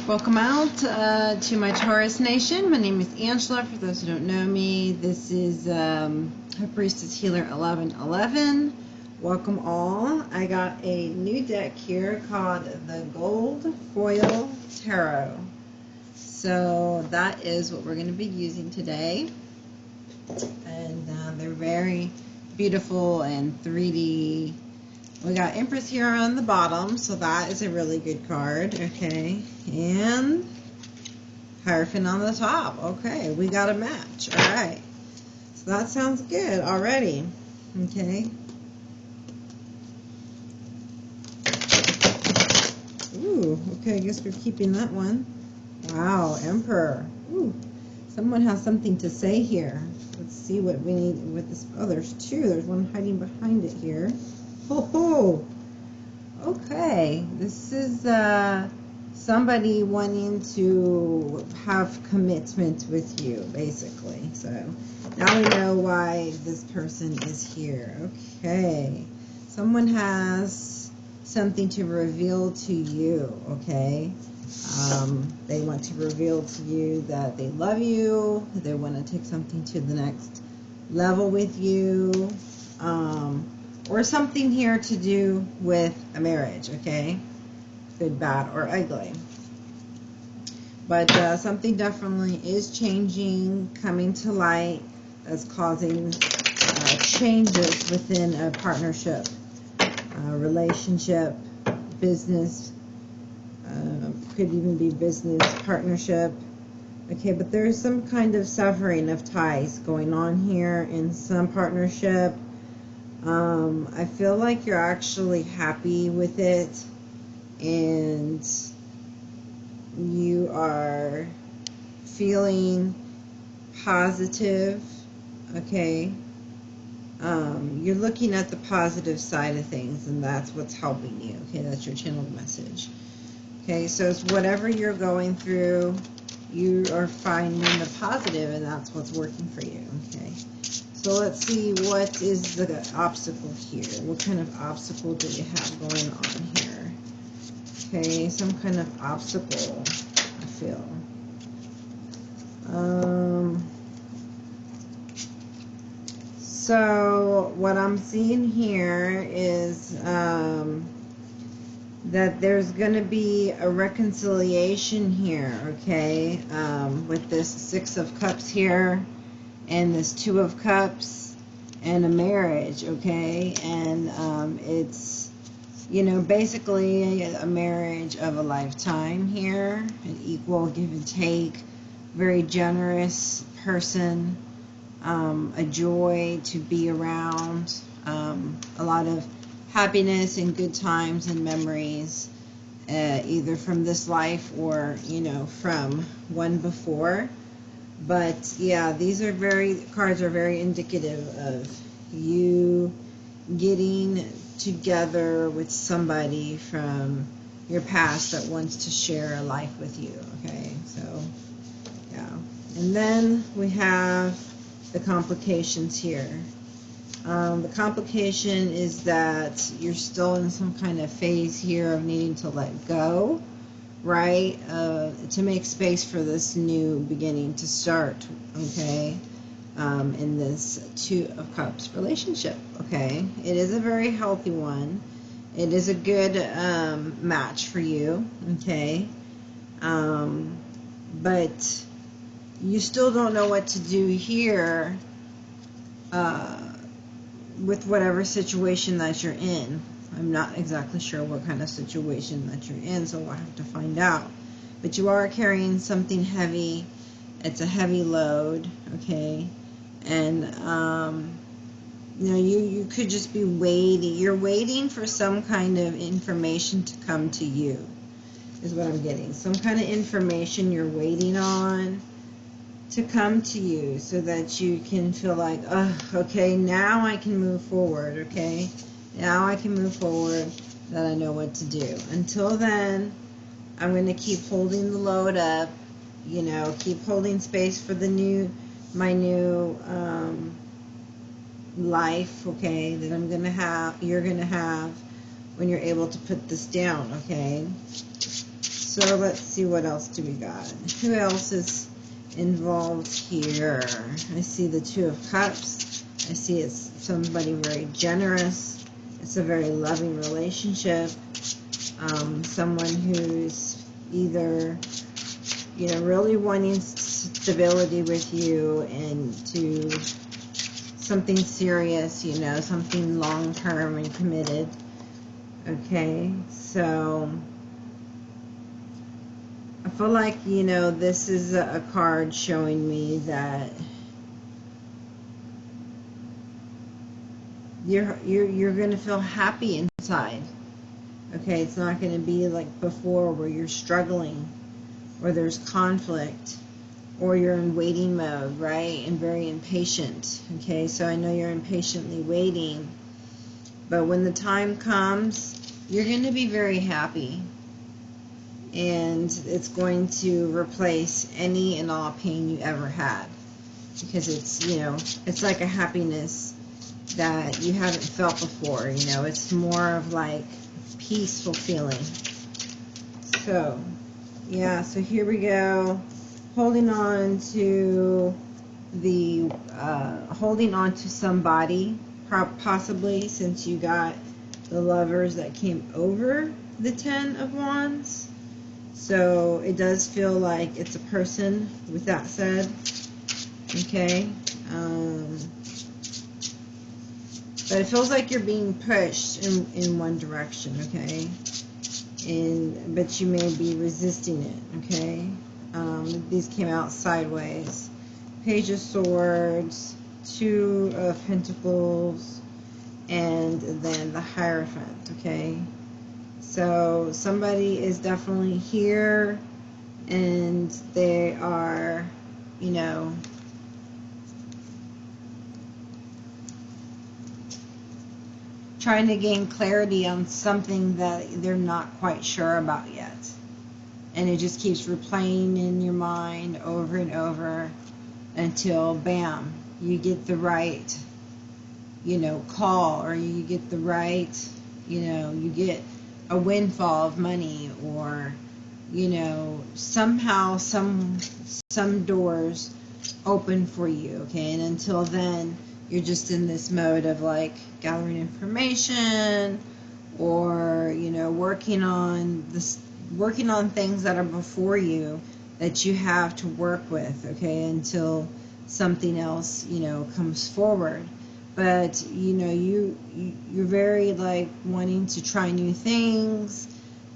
Welcome out to my Taurus Nation. My name is Angela. For those who don't know me, this is High Priestess Healer 1111. Welcome all. I got a new deck here called the Gold Foil Tarot. So that is what we're going to be using today. And they're very beautiful and 3D. We got Empress here on the bottom, so that is a really good card, okay, and Hierophant on the top. Okay, we got a match. All right, so that sounds good already. Okay. Ooh, okay, I guess we're keeping that one. Wow, Emperor. Ooh, someone has something to say here. Let's see what we need with this. Oh, there's two. There's one hiding behind it here. Oh, okay. This is somebody wanting to have commitment with you, basically. So now we know why this person is here. Okay. Someone has something to reveal to you, okay? They want to reveal to you that they love you. They want to take something to the next level with you. Or something here to do with a marriage, okay? Good, bad, or ugly. But something definitely is changing, coming to light, that's causing changes within a partnership, relationship, business, could even be business partnership. Okay, but there's some kind of severing of ties going on here in some partnership. I feel like you're actually happy with it and you are feeling positive, okay? You're looking at the positive side of things and that's what's helping you, okay? That's your channeled message. Okay, so it's whatever you're going through, you are finding the positive and that's what's working for you, okay? So let's see, what is the obstacle here? What kind of obstacle do you have going on here? Okay, some kind of obstacle, I feel. So what I'm seeing here is that there's going to be a reconciliation here, okay, with this Six of Cups here. And this Two of Cups and a marriage, okay? And it's, you know, basically a marriage of a lifetime here, an equal give and take, very generous person, a joy to be around, a lot of happiness and good times and memories, either from this life or, you know, from one before. But yeah, these are cards are very indicative of you getting together with somebody from your past that wants to share a life with you, okay? So, yeah. And then we have the complications here. The complication is that you're still in some kind of phase here of needing to let go, right, to make space for this new beginning to start, okay, in this Two of Cups relationship, okay. It is a very healthy one. It is a good match for you, okay, but you still don't know what to do here with whatever situation that you're in. I'm not exactly sure what kind of situation that you're in, so we'll have to find out. But you are carrying something heavy. It's a heavy load, okay? And, you know, you could just be waiting. You're waiting for some kind of information to come to you, is what I'm getting. Some kind of information you're waiting on to come to you so that you can feel like, oh, okay, now I can move forward, okay? Now I can move forward, that I know what to do. Until then, I'm going to keep holding the load up, you know, keep holding space for my new life, okay, that I'm going to have, you're going to have when you're able to put this down, okay? So let's see, what else do we got? Who else is involved here? I see the Two of Cups. I see it's somebody very generous. It's a very loving relationship. Someone who's either, you know, really wanting stability with you and to something serious, you know, something long-term and committed. Okay, so I feel like, you know, this is a card showing me that you're going to feel happy inside. Okay, it's not going to be like before where you're struggling, or there's conflict, or you're in waiting mode, right? And very impatient. Okay, so I know you're impatiently waiting, but when the time comes, you're going to be very happy. And it's going to replace any and all pain you ever had. Because it's, you know, it's like a happiness that you haven't felt before, you know. It's more of like peaceful feeling. So, yeah, so here we go. Holding on to the, holding on to somebody, possibly, since you got the Lovers that came over the Ten of Wands. So it does feel like it's a person, with that said. Okay. But it feels like you're being pushed in one direction, okay? But you may be resisting it, okay? These came out sideways. Page of Swords, Two of Pentacles, and then the Hierophant, okay? So somebody is definitely here, and they are, you know, trying to gain clarity on something that they're not quite sure about yet. And it just keeps replaying in your mind over and over until, bam, you get the right, you know, call, or you get the right, you know, you get a windfall of money, or, you know, somehow some doors open for you, okay? And until then, you're just in this mode of like gathering information, or, you know, working on things that are before you that you have to work with, okay, until something else, you know, comes forward. But, you know, you're very like wanting to try new things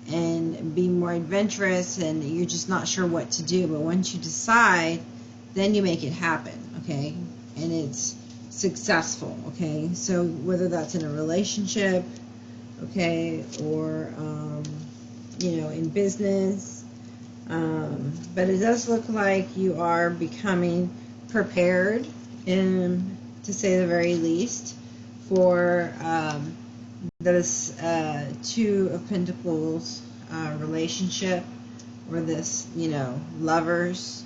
and be more adventurous, and you're just not sure what to do. But once you decide, then you make it happen, okay? And it's successful, okay? So whether that's in a relationship, okay, or you know, in business, but it does look like you are becoming prepared, to say the very least, for this Two of Pentacles relationship, or this, you know, Lovers.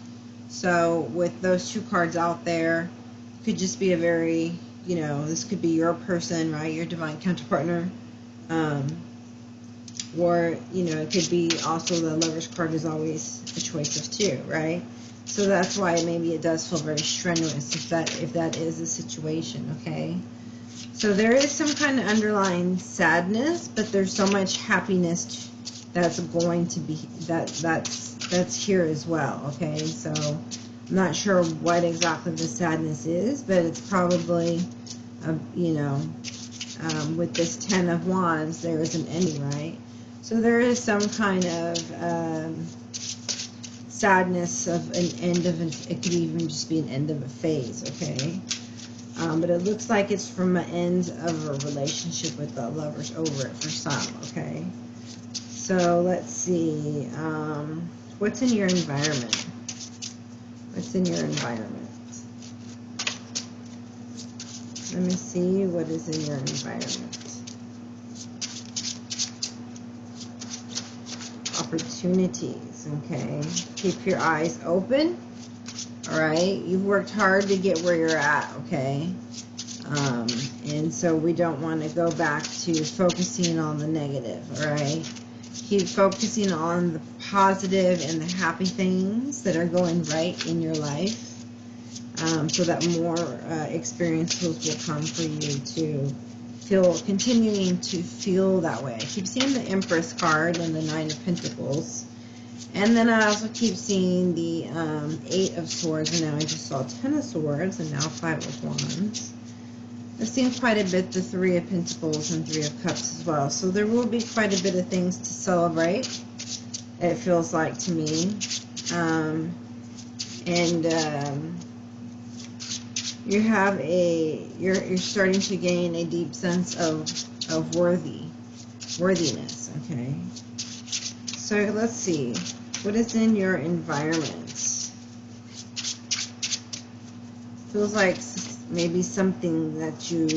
So with those two cards out there, could just be a very, you know, this could be your person, right? Your divine counterpartner. Or, you know, it could be also the Lover's card is always a choice of two, right? So that's why maybe it does feel very strenuous if that is the situation, okay? So there is some kind of underlying sadness, but there's so much happiness that's going to be, that's here as well, okay? So I'm not sure what exactly the sadness is, but it's probably, you know, with this Ten of Wands, there is an ending, right? So there is some kind of sadness of an end of, it could even just be an end of a phase, okay? But it looks like it's from an end of a relationship with the Lovers over it for some, okay? So let's see, what's in your environment? What's in your environment? Let me see what is in your environment. Opportunities, okay? Keep your eyes open, all right? You've worked hard to get where you're at, okay? And so we don't want to go back to focusing on the negative, all right? Keep focusing on the positive and the happy things that are going right in your life, so that more experiences will come for you to feel, continuing to feel that way. I keep seeing the Empress card and the Nine of Pentacles. And then I also keep seeing the Eight of Swords, and now I just saw Ten of Swords, and now Five of Wands. I've seen quite a bit the Three of Pentacles and Three of Cups as well. So there will be quite a bit of things to celebrate, it feels like to me. You have you're starting to gain a deep sense of worthiness, okay? So let's see. What is in your environment? Feels like maybe something that you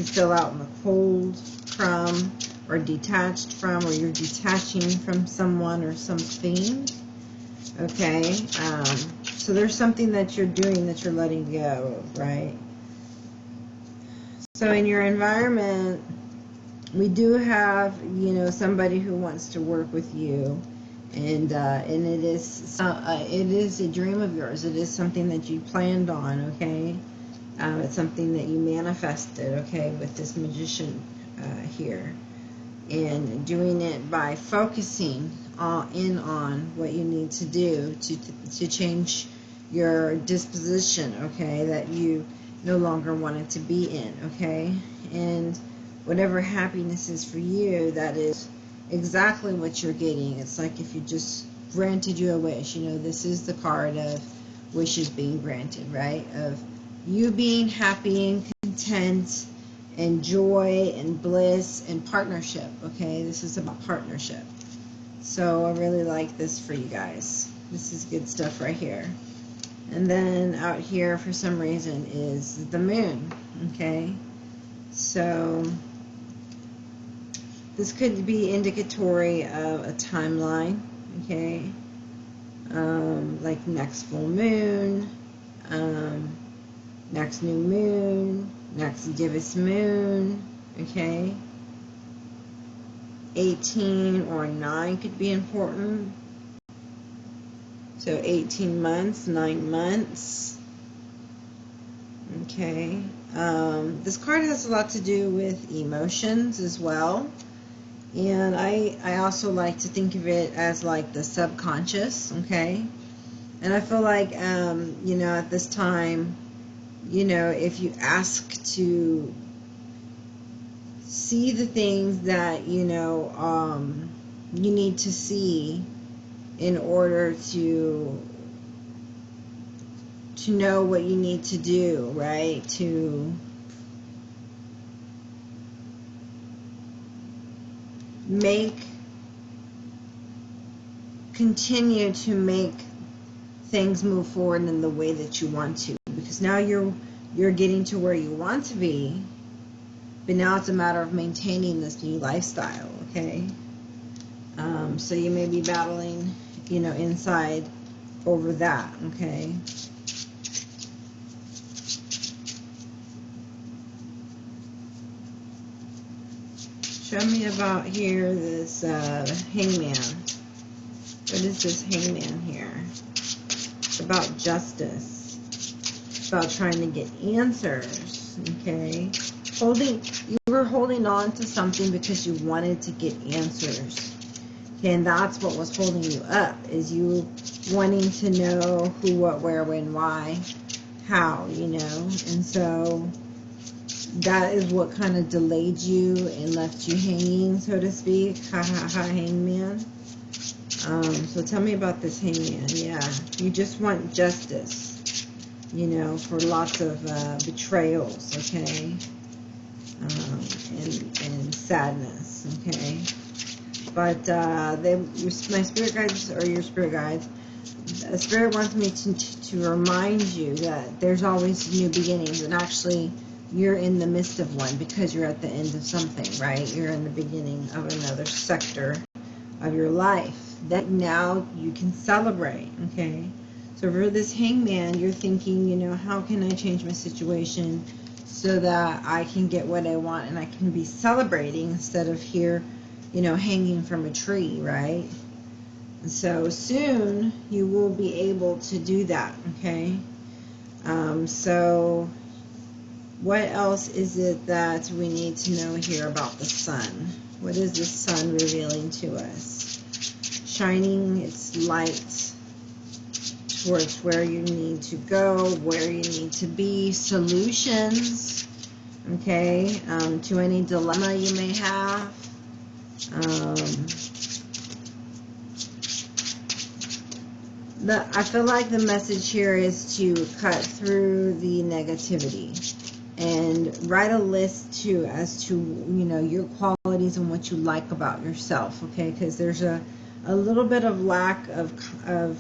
feel out in the cold from, or detached from, or you're detaching from someone or something. Okay, so there's something that you're doing that you're letting go, right? So in your environment, we do have, you know, somebody who wants to work with you, and it is a dream of yours. It is something that you planned on, okay? It's something that you manifested, okay, with this Magician here, and doing it by focusing in on what you need to do to change your disposition, okay, that you no longer want it to be in, okay? And whatever happiness is for you, that is exactly what you're getting. It's like if you just granted you a wish. You know, this is the card of wishes being granted, right? Of you being happy and content and joy and bliss and partnership, okay? This is about partnership. So I really like this for you guys. This is good stuff right here. And then out here, for some reason, is the moon, okay? So this could be indicatory of a timeline, okay? Like next full moon, next new moon, next gibbous moon, okay? 18 or 9 could be important. So 18 months, 9 months. Okay. This card has a lot to do with emotions as well. And I also like to think of it as like the subconscious, okay? And I feel like, you know, at this time, you know, if you ask to see the things that, you know, you need to see in order to know what you need to do, right? To continue to make things move forward in the way that you want to, because now you're getting to where you want to be, but now it's a matter of maintaining this new lifestyle, okay? So you may be battling, you know, inside over that, okay? Show me about here, this hangman. What is this hangman here? It's about justice. It's about trying to get answers, okay? You were holding on to something because you wanted to get answers. Okay, and that's what was holding you up, is you wanting to know who, what, where, when, why, how, you know? And so that is what kind of delayed you and left you hanging, so to speak. Ha ha ha, hangman. So tell me about this hangman. Yeah, you just want justice, you know, for lots of betrayals, okay? And sadness, okay? But my spirit guides, or your spirit guides, Spirit wants me to remind you that there's always new beginnings, and actually you're in the midst of one because you're at the end of something, right? You're in the beginning of another sector of your life that now you can celebrate, okay? So for this hangman, you're thinking, you know, how can I change my situation so that I can get what I want and I can be celebrating instead of here, you know, hanging from a tree, right? So soon you will be able to do that, okay? So what else is it that we need to know here about the sun? What is the sun revealing to us? Shining its light towards where you need to go, where you need to be, solutions, okay, to any dilemma you may have. I feel like the message here is to cut through the negativity and write a list too as to, you know, your qualities and what you like about yourself, okay? Because there's a little bit of lack of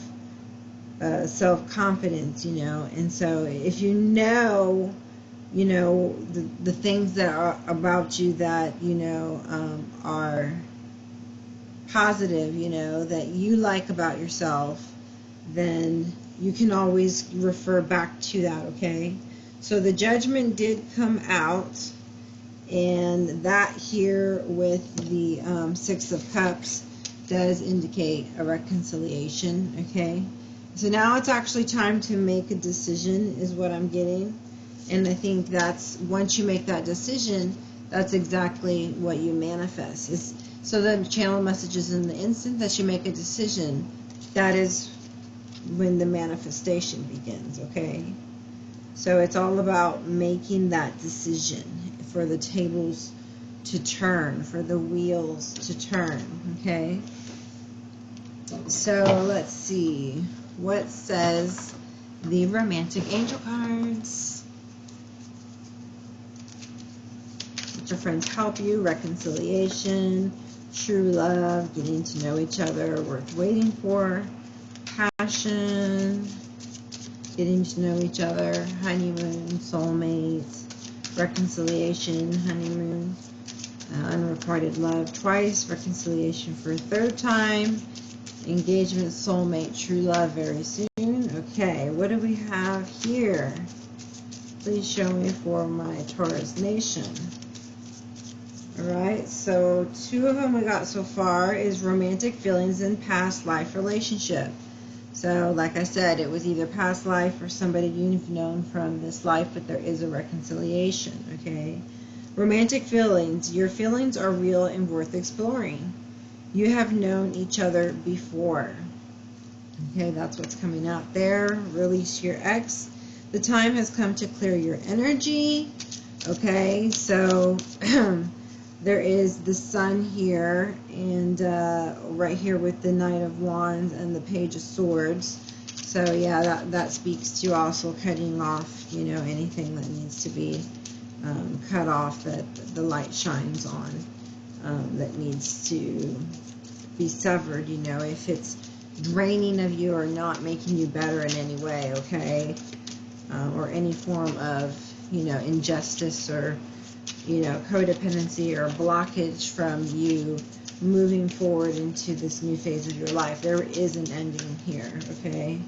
self-confidence, you know, and so if you know the things that are about you that, you know, are positive, you know, that you like about yourself, then you can always refer back to that, okay? So the Judgment did come out, and that here with the Six of Cups does indicate a reconciliation, okay? So now it's actually time to make a decision is what I'm getting. And I think that's, once you make that decision, that's exactly what you manifest. So the channel messages in the instant that you make a decision, that is when the manifestation begins, okay? So it's all about making that decision for the tables to turn, for the wheels to turn, okay? So let's see. What says the romantic angel cards? Let your friends help you. Reconciliation, true love, getting to know each other, worth waiting for, passion, getting to know each other, honeymoon, soulmates, reconciliation, honeymoon, unrequited love twice, reconciliation for a third time, engagement, soulmate, true love very soon. Okay, what do we have here? Please show me for my Taurus nation. Alright, so two of them we got so far is romantic feelings in past life relationship. So like I said, it was either past life or somebody you've known from this life, but there is a reconciliation, okay? Romantic feelings. Your feelings are real and worth exploring. You have known each other before. Okay, that's what's coming out there. Release your ex. The time has come to clear your energy. Okay, so there is the Sun here, and right here with the Knight of Wands and the Page of Swords. So yeah, that speaks to also cutting off, you know, anything that needs to be cut off, that the light shines on, that needs to be severed, you know, if it's draining of you or not making you better in any way, okay? Or any form of, you know, injustice or, you know, codependency or blockage from you moving forward into this new phase of your life. There is an ending here, okay?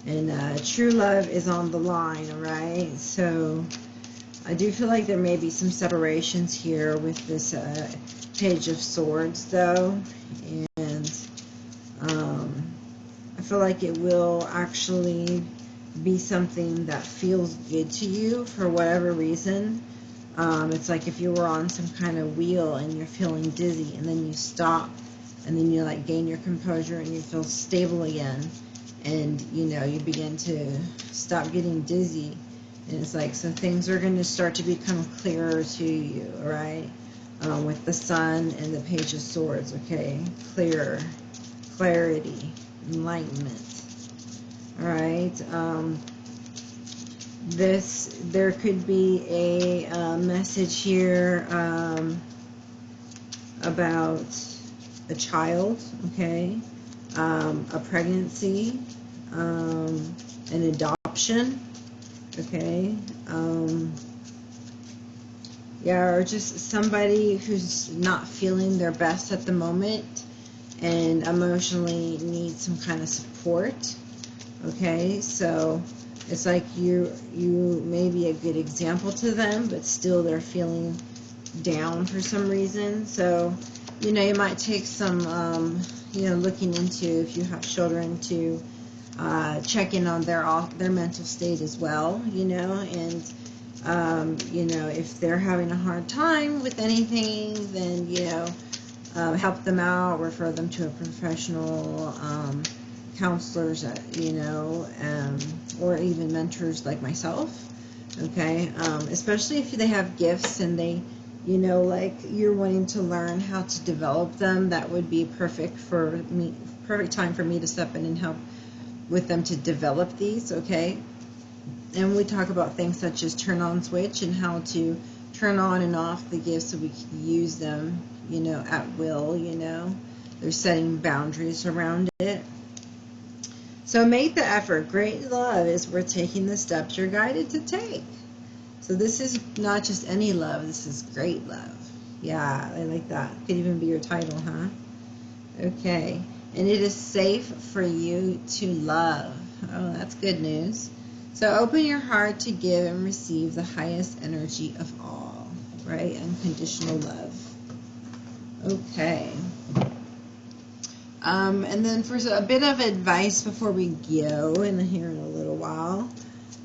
And true love is on the line, all right? So I do feel like there may be some separations here with this Page of Swords, though, and I feel like it will actually be something that feels good to you for whatever reason. It's like if you were on some kind of wheel and you're feeling dizzy, and then you stop, and then you like gain your composure and you feel stable again, and you know, you begin to stop getting dizzy, and it's like, so things are going to start to become clearer to you, all right? With the Sun and the Page of Swords, okay? Clearer, clarity, enlightenment. All right. There could be a message here about a child, okay? A pregnancy, an adoption, okay? Yeah, or just somebody who's not feeling their best at the moment and emotionally needs some kind of support. Okay, so it's like you may be a good example to them, but still they're feeling down for some reason. So you know, you might take some, you know, looking into, if you have children, to check in on their mental state as well, you know, and, you know, if they're having a hard time with anything, then, you know, help them out, refer them to a professional, counselors, you know, or even mentors like myself, okay, especially if they have gifts and they, you know, like you're wanting to learn how to develop them. That would be perfect time for me to step in and help with them to develop these, okay? And we talk about things such as turn on switch and how to turn on and off the gifts so we can use them, you know, at will, you know. They're setting boundaries around it. So make the effort. Great love is worth taking the steps you're guided to take. So this is not just any love, this is great love. Yeah, I like that. Could even be your title, huh? Okay. And it is safe for you to love. Oh, that's good news. So open your heart to give and receive the highest energy of all, right? Unconditional love. Okay. And then for a bit of advice before we go in here in a little while,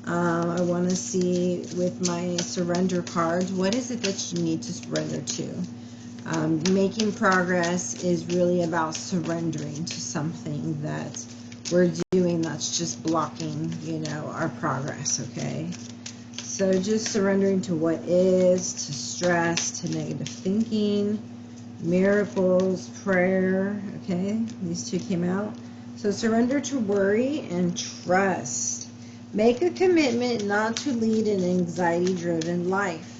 I want to see with my surrender cards, what is it that you need to surrender to? Making progress is really about surrendering to something that we're doing that's just blocking, you know, our progress, okay? So just surrendering to what is, to stress, to negative thinking, miracles, prayer, okay? These two came out. So surrender to worry and trust. Make a commitment not to lead an anxiety-driven life.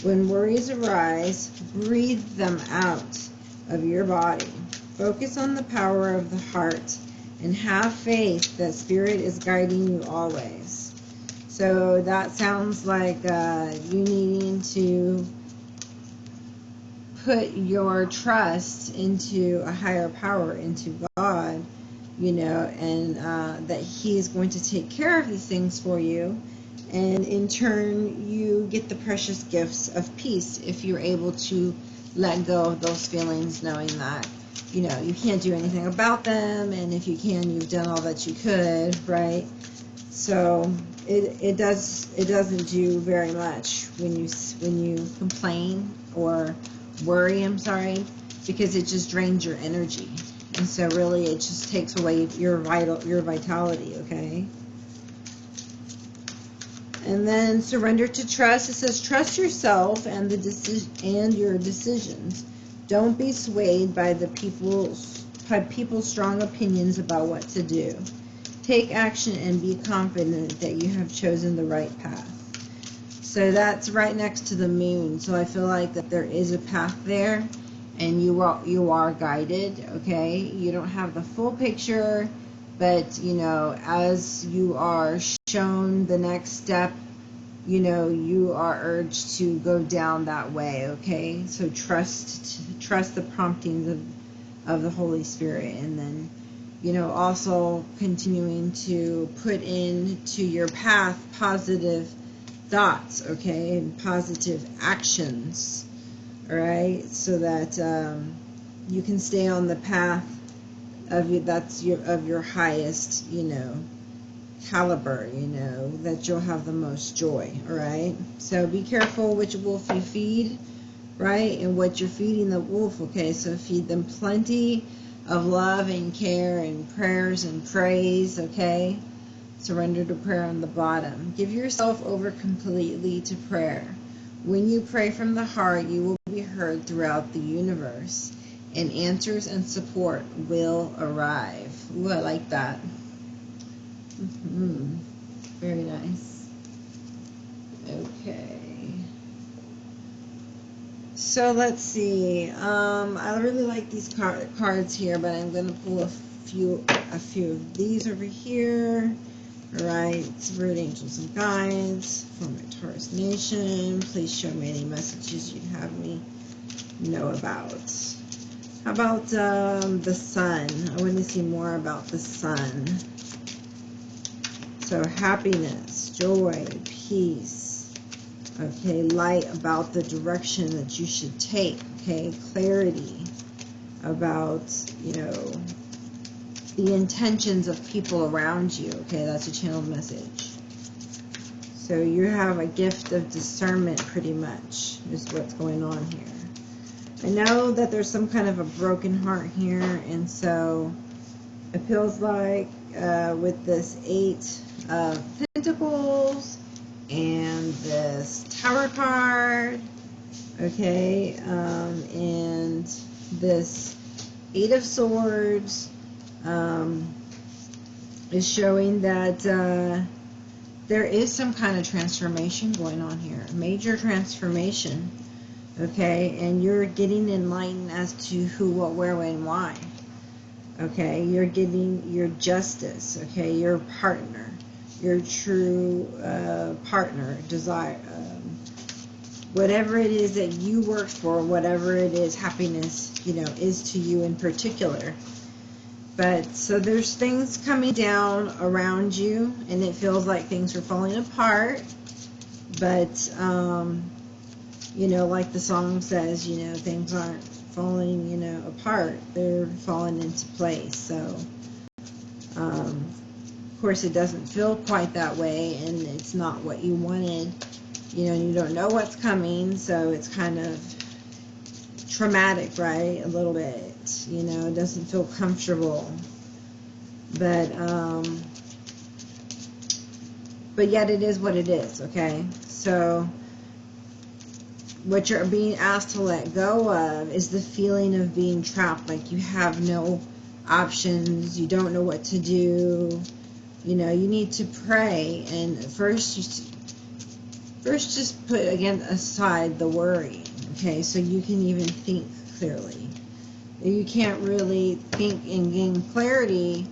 When worries arise, breathe them out of your body. Focus on the power of the heart and have faith that Spirit is guiding you always. So that sounds like you needing to put your trust into a higher power, into God, you know, and that He is going to take care of these things for you. And in turn, you get the precious gifts of peace if you're able to let go of those feelings, knowing that, you know, you can't do anything about them, and if you can, you've done all that you could, right? So it doesn't do very much when you complain or worry, I'm sorry, because it just drains your energy. And so really it just takes away your vitality, okay? And then surrender to trust. It says trust yourself and your decisions. Don't be swayed by people's strong opinions about what to do. Take action and be confident that you have chosen the right path. So that's right next to the moon. So I feel like that there is a path there, and you are guided, okay? You don't have the full picture, but, you know, as you are shown the next step, you know, you are urged to go down that way, okay? So trust the promptings of the Holy Spirit, and then, you know, also continuing to put into your path positive thoughts, okay, and positive actions, all right, so that you can stay on the path of your highest, you know, caliber, you know, that you'll have the most joy, all right? So be careful which wolf you feed, right, and what you're feeding the wolf, okay? So feed them plenty of love and care and prayers and praise, okay? Surrender to prayer on the bottom. Give yourself over completely to prayer. When you pray from the heart, you will be heard throughout the universe, and answers and support will arrive. Ooh, I like that. Very nice. Okay. So let's see. I really like these cards here, but I'm going to pull a few of these over here. All right, Spirit, Angels, and Guides for my Taurus Nation. Please show me any messages you'd have me know about. How about the sun? I want to see more about the sun. So happiness, joy, peace. Okay, light about the direction that you should take. Okay, clarity. about, you know, the intentions of people around you. Okay, that's a channeled message. So you have a gift of discernment, pretty much, is what's going on here. I know that there's some kind of a broken heart here, and so it feels like with this 8 of Pentacles and this Tower card, okay, and this 8 of Swords is showing that there is some kind of transformation going on here, major transformation, okay, and you're getting enlightened as to who, what, where, when, why, okay, you're getting your justice, okay, your partner, your true partner, desire, whatever it is that you work for, whatever it is happiness, you know, is to you in particular. But so there's things coming down around you, and it feels like things are falling apart. But, you know, like the song says, you know, things aren't falling, you know, apart. They're falling into place. So, of course, it doesn't feel quite that way, and it's not what you wanted. You know, you don't know what's coming, so it's kind of traumatic, right? A little bit. You know, it doesn't feel comfortable. But yet it is what it is, okay? So what you're being asked to let go of is the feeling of being trapped, like you have no options, you don't know what to do. You know, you need to pray, and first just put again aside the worry, okay, so you can even think clearly. You can't really think and gain clarity,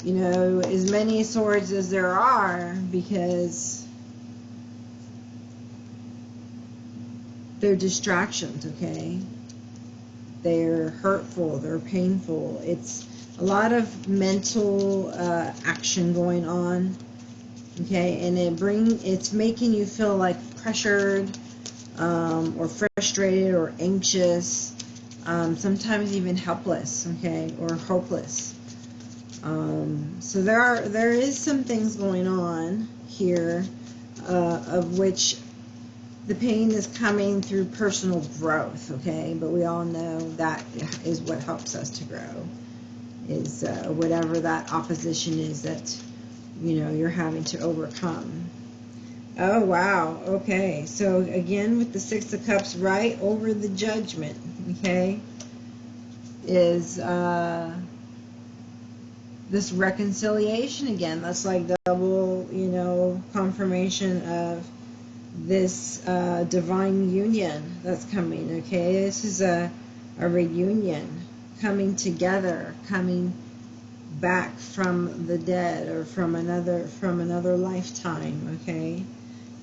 you know, as many swords as there are, because they're distractions, okay? They're hurtful, they're painful. It's a lot of mental action going on, okay? And it's making you feel like pressured, or frustrated, or anxious, sometimes even helpless, okay, or hopeless. So there is some things going on here, of which the pain is coming through personal growth, okay, but we all know that is what helps us to grow, is whatever that opposition is that, you know, you're having to overcome. Oh, wow, okay, so again with the 6 of Cups right over the Judgment, okay, is this reconciliation again. That's like double, you know, confirmation of this divine union that's coming, okay? This is a reunion, coming together, coming back from the dead, or from another lifetime, okay?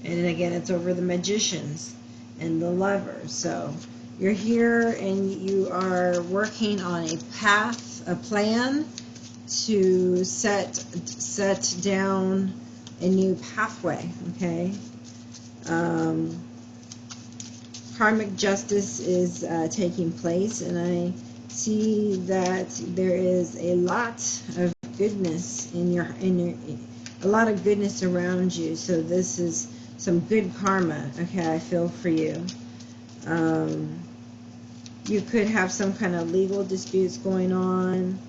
And again, it's over the Magicians and the Lovers. So you're here and you are working on a path, a plan to set down a new pathway, okay? Karmic justice is taking place, and I see that there is a lot of goodness a lot of goodness around you. So this is some good karma, okay, I feel for you. You could have some kind of legal disputes going on,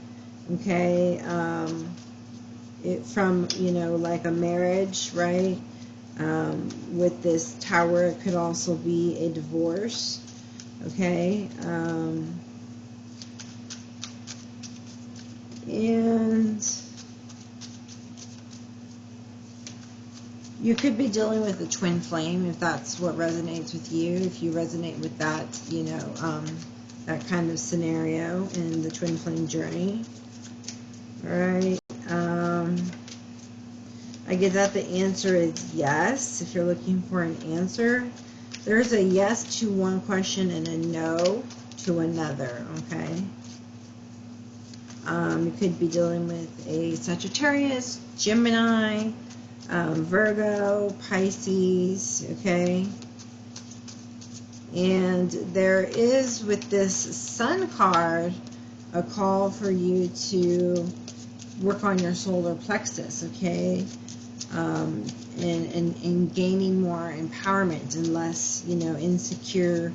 okay, from, you know, like a marriage, right? With this Tower, it could also be a divorce, okay? And you could be dealing with a twin flame, if that's what resonates with you. If you resonate with that, you know, that kind of scenario in the twin flame journey. All right. I get that the answer is yes. If you're looking for an answer, there's a yes to one question and a no to another, okay? You could be dealing with a Sagittarius, Gemini, Virgo, Pisces, okay? And there is, with this Sun card, a call for you to work on your solar plexus, okay? And gaining more empowerment and less, you know, insecure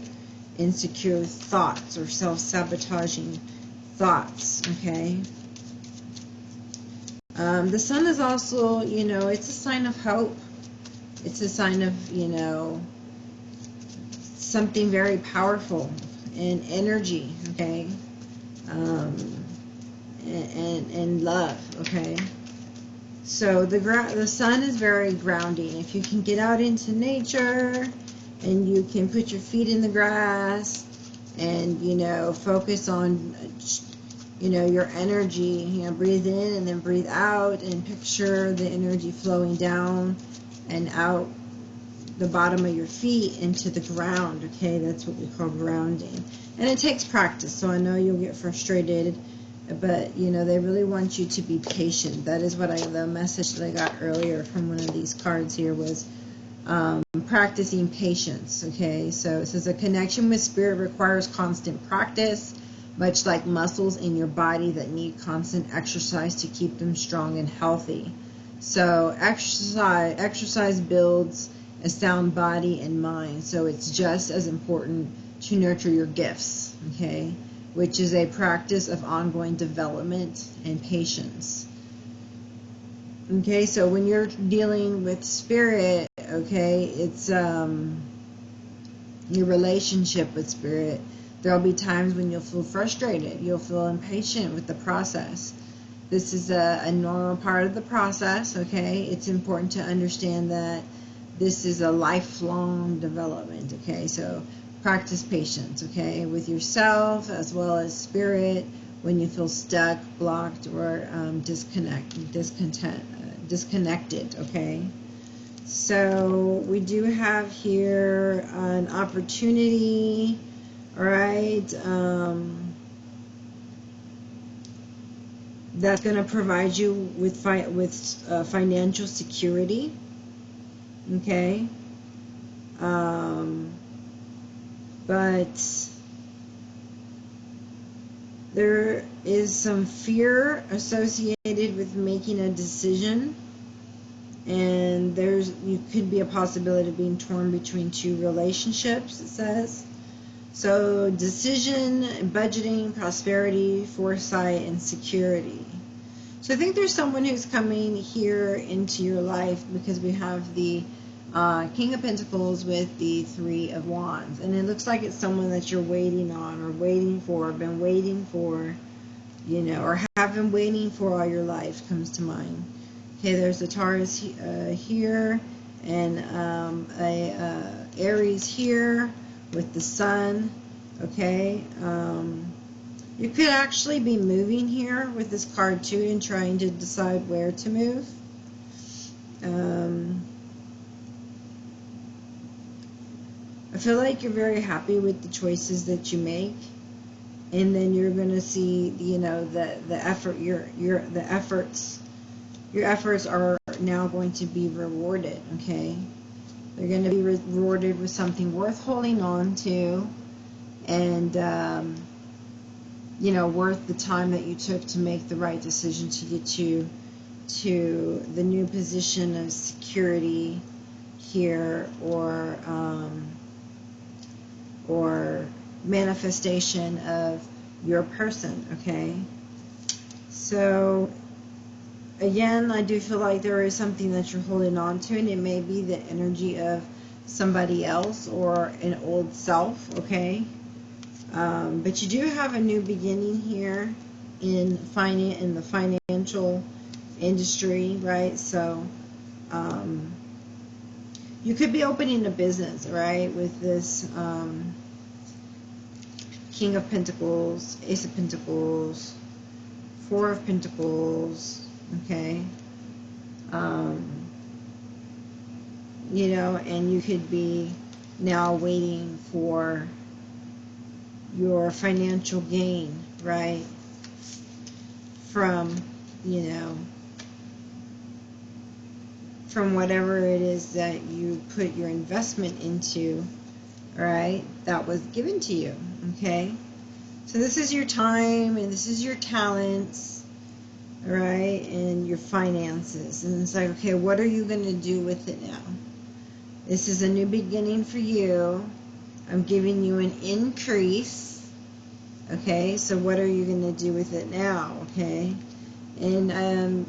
thoughts or self-sabotaging thoughts, okay? The sun is also, you know, it's a sign of hope. It's a sign of, you know, something very powerful and energy, okay? And love, okay? So the sun is very grounding. If you can get out into nature and you can put your feet in the grass and, you know, focus on, you know, your energy, you know, breathe in and then breathe out and picture the energy flowing down and out the bottom of your feet into the ground, okay? That's what we call grounding. And it takes practice, so I know you'll get frustrated, but, you know, they really want you to be patient. That is what the message that I got earlier from one of these cards here was practicing patience, okay? So it says a connection with spirit requires constant practice, much like muscles in your body that need constant exercise to keep them strong and healthy. So exercise builds a sound body and mind, so it's just as important to nurture your gifts, okay, which is a practice of ongoing development and patience. Okay, so when you're dealing with spirit, okay, it's your relationship with spirit. There'll be times when you'll feel frustrated, you'll feel impatient with the process. This is a normal part of the process, okay? It's important to understand that this is a lifelong development, okay? So practice patience, okay, with yourself as well as spirit when you feel stuck, blocked, or disconnected, okay? So we do have here an opportunity, all right, that's going to provide you with financial security, okay? But there is some fear associated with making a decision, and you could be a possibility of being torn between two relationships, it says. So decision, budgeting, prosperity, foresight, and security. So I think there's someone who's coming here into your life because we have the King of Pentacles with the Three of Wands. And it looks like it's someone that you're waiting on or waiting for, been waiting for, you know, or have been waiting for all your life comes to mind. Okay, there's a Taurus here and a Aries here with the sun, okay? You could actually be moving here with this card too and trying to decide where to move. I feel like you're very happy with the choices that you make, and then you're going to see, you know, the effort, your efforts are now going to be rewarded, okay? They're going to be rewarded with something worth holding on to, and you know, worth the time that you took to make the right decision to get you to the new position of security here, or manifestation of your person, okay? So again, I do feel like there is something that you're holding on to, and it may be the energy of somebody else or an old self, okay? But you do have a new beginning here in the financial industry, right? So you could be opening a business, right, with this King of Pentacles, Ace of Pentacles, Four of Pentacles, okay? You know, and you could be now waiting for your financial gain, right, from, you know, from whatever it is that you put your investment into, all right, that was given to you, okay? So this is your time, and this is your talents, all right, and your finances. And it's like, okay, what are you going to do with it now? This is a new beginning for you. I'm giving you an increase. Okay, so what are you going to do with it now? Okay, and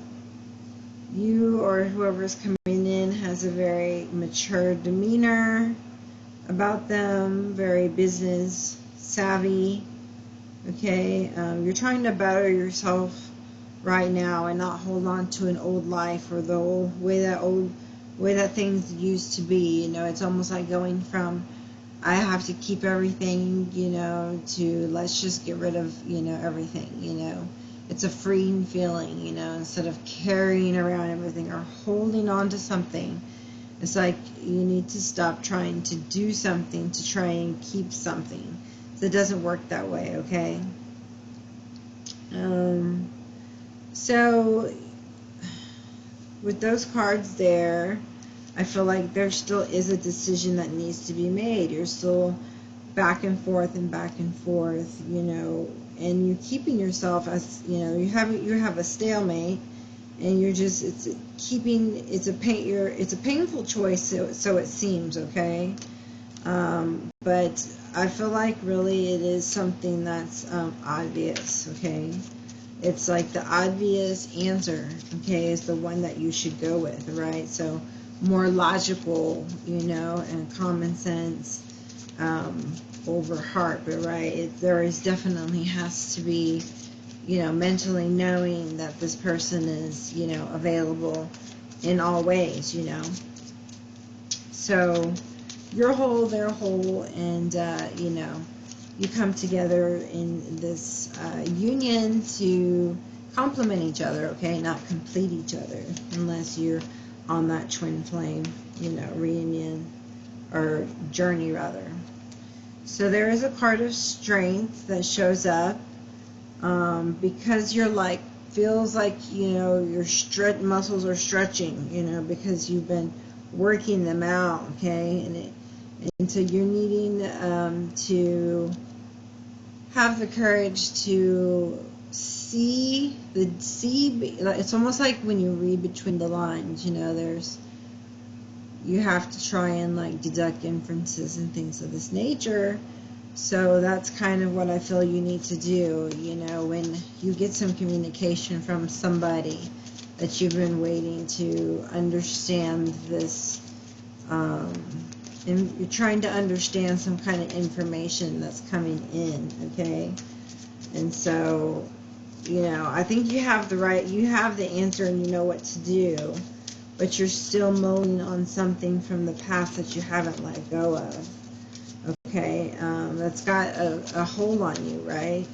you or whoever's coming in has a very mature demeanor about them, very business savvy. Okay, you're trying to better yourself right now and not hold on to an old life or the old way that things used to be. You know, it's almost like going from I have to keep everything, you know, to let's just get rid of, you know, everything, you know. It's a freeing feeling, you know, instead of carrying around everything or holding on to something. It's like you need to stop trying to do something to try and keep something. So it doesn't work that way, okay? So with those cards there, I feel like there still is a decision that needs to be made. You're still back and forth, you know, and you're keeping yourself as, you know, you have a stalemate, and you're just it's a painful choice, so it seems, okay. But I feel like really it is something that's obvious, okay. It's like the obvious answer, okay, is the one that you should go with, right? So more logical, you know, and common sense over heart, but right, there is definitely has to be, you know, mentally knowing that this person is, you know, available in all ways, you know. So you're whole, they're whole, and you know, you come together in this union to complement each other, okay, not complete each other, unless you're on that twin flame, you know, reunion or journey rather. So there is a card of strength that shows up because you're like, feels like, you know, your muscles are stretching, you know, because you've been working them out, okay, and so you're needing to have the courage to see. It's almost like when you read between the lines, you know, you have to try and like deduct inferences and things of this nature. So that's kind of what I feel you need to do, you know, when you get some communication from somebody that you've been waiting to understand this, and you're trying to understand some kind of information that's coming in, okay? And so, you know, I think you have the answer and you know what to do, but you're still mulling on something from the past that you haven't let go of, okay? That's got a hold on you, right?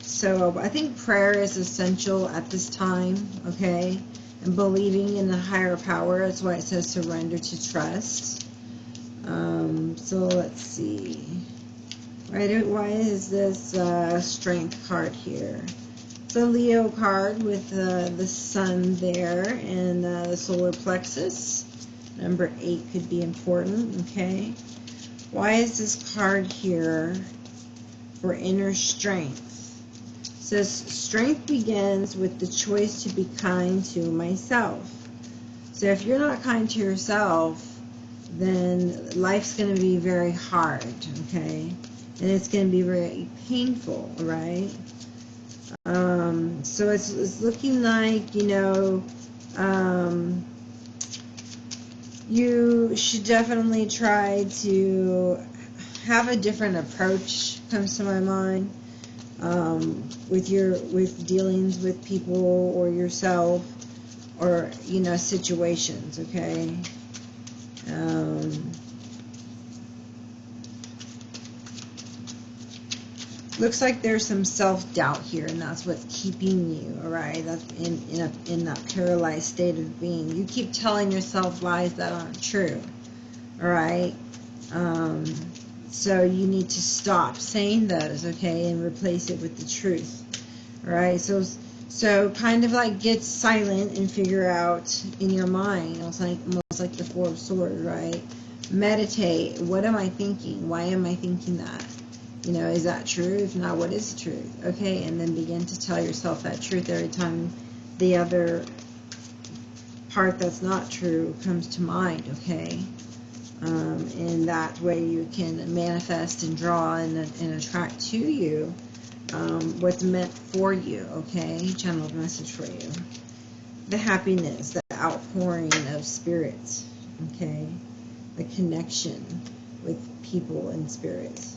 So I think prayer is essential at this time, okay? And believing in a higher power. That's why it says surrender to trust. So let's see. Right, why is this strength card here? It's a Leo card with the sun there and the solar plexus. Number 8 could be important, okay? Why is this card here for inner strength? It says, strength begins with the choice to be kind to myself. So if you're not kind to yourself, then life's going to be very hard, okay? And it's going to be very painful, right? So it's looking like, you know, you should definitely try to have a different approach, comes to my mind, with dealings with people or yourself, or, you know, situations, okay? Looks like there's some self-doubt here, and that's what's keeping you, all right? That's in that paralyzed state of being. You keep telling yourself lies that aren't true, all right? So you need to stop saying those, okay, and replace it with the truth, all right? So kind of like get silent and figure out in your mind. It's like almost like the Four of Swords, right? Meditate. What am I thinking? Why am I thinking that? You know, is that true? If not, what is the truth? Okay, and then begin to tell yourself that truth every time the other part that's not true comes to mind, okay? And that way you can manifest and draw and attract to you what's meant for you, okay? Channeled message for you. The happiness, the outpouring of spirits, okay? The connection with people and spirits.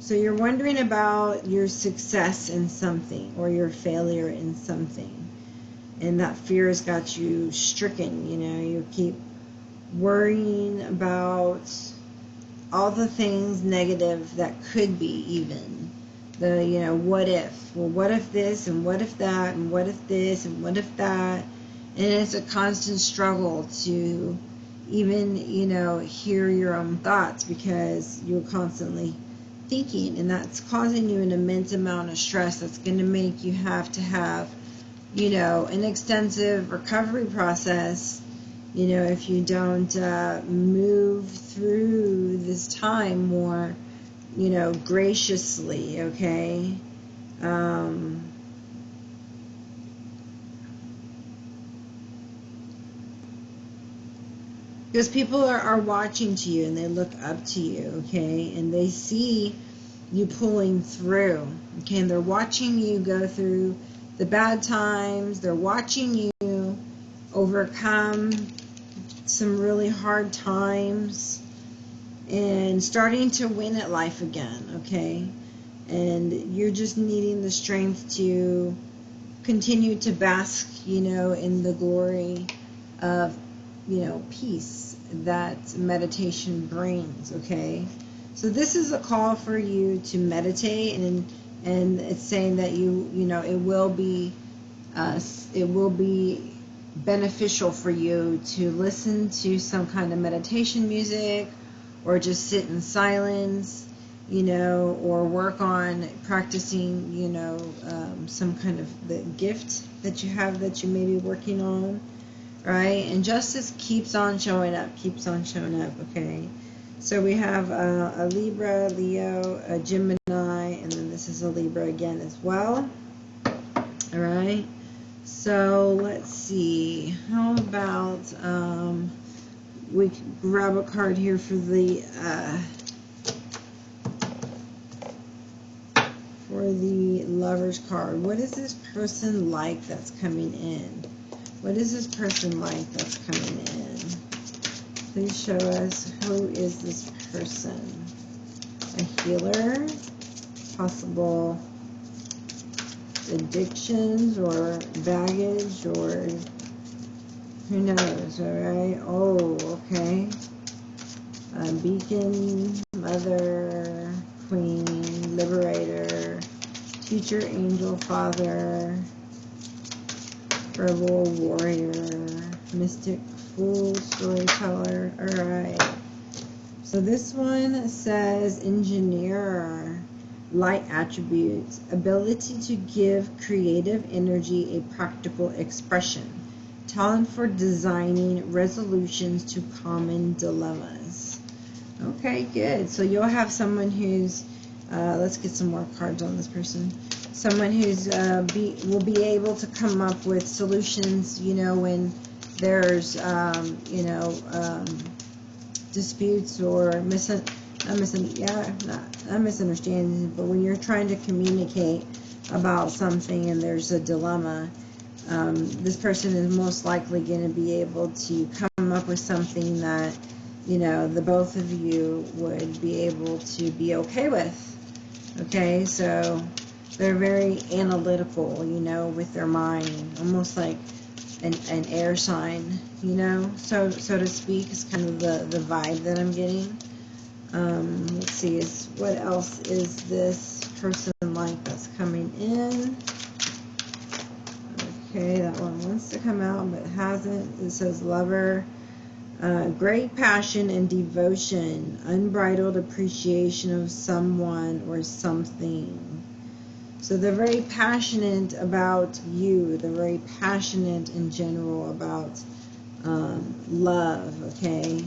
So you're wondering about your success in something or your failure in something. And that fear has got you stricken, you know. You keep worrying about all the things negative that could be, even. The, you know, what if? Well, what if this, and what if that, and what if this, and what if that? And it's a constant struggle to even, you know, hear your own thoughts, because you're constantly thinking, and that's causing you an immense amount of stress that's going to make you have, you know, an extensive recovery process, you know, if you don't move through this time more, you know, graciously, okay? Because people are watching to you, and they look up to you, okay? And they see you pulling through, okay? And they're watching you go through the bad times. They're watching you overcome some really hard times and starting to win at life again, okay? And you're just needing the strength to continue to bask, you know, in the glory of, you know, peace that meditation brings, okay? So this is a call for you to meditate, and it's saying that you know, it will be beneficial for you to listen to some kind of meditation music, or just sit in silence, you know, or work on practicing, you know, some kind of the gift that you have that you may be working on, right? And justice keeps on showing up, okay? So we have a Libra, Leo, a Gemini, and then this is a Libra again as well. All right. So let's see. How about we can grab a card here for the Lover's card. What is this person like that's coming in? What is this person like that's coming in? Please show us, who is this person? A healer, possible addictions or baggage, or who knows, all right? Oh, okay. Beacon, mother, queen, liberator, teacher, angel, father, rebel, warrior, mystic, fool, storyteller. All right. So this one says engineer, light attributes, ability to give creative energy a practical expression, talent for designing resolutions to common dilemmas. Okay, good. So you'll have someone who's, let's get some more cards on this person. Someone who's will be able to come up with solutions, you know, when there's, you know, disputes or not misunderstandings, but when you're trying to communicate about something and there's a dilemma, this person is most likely going to be able to come up with something that, you know, the both of you would be able to be okay with. Okay, so they're very analytical, you know, with their mind, almost like an air sign, you know, so to speak, is kind of the vibe that I'm getting. Let's see, what else is this person like that's coming in? Okay, that one wants to come out but hasn't. It says lover, great passion and devotion, unbridled appreciation of someone or something. So they're very passionate about you. They're very passionate in general about love, okay?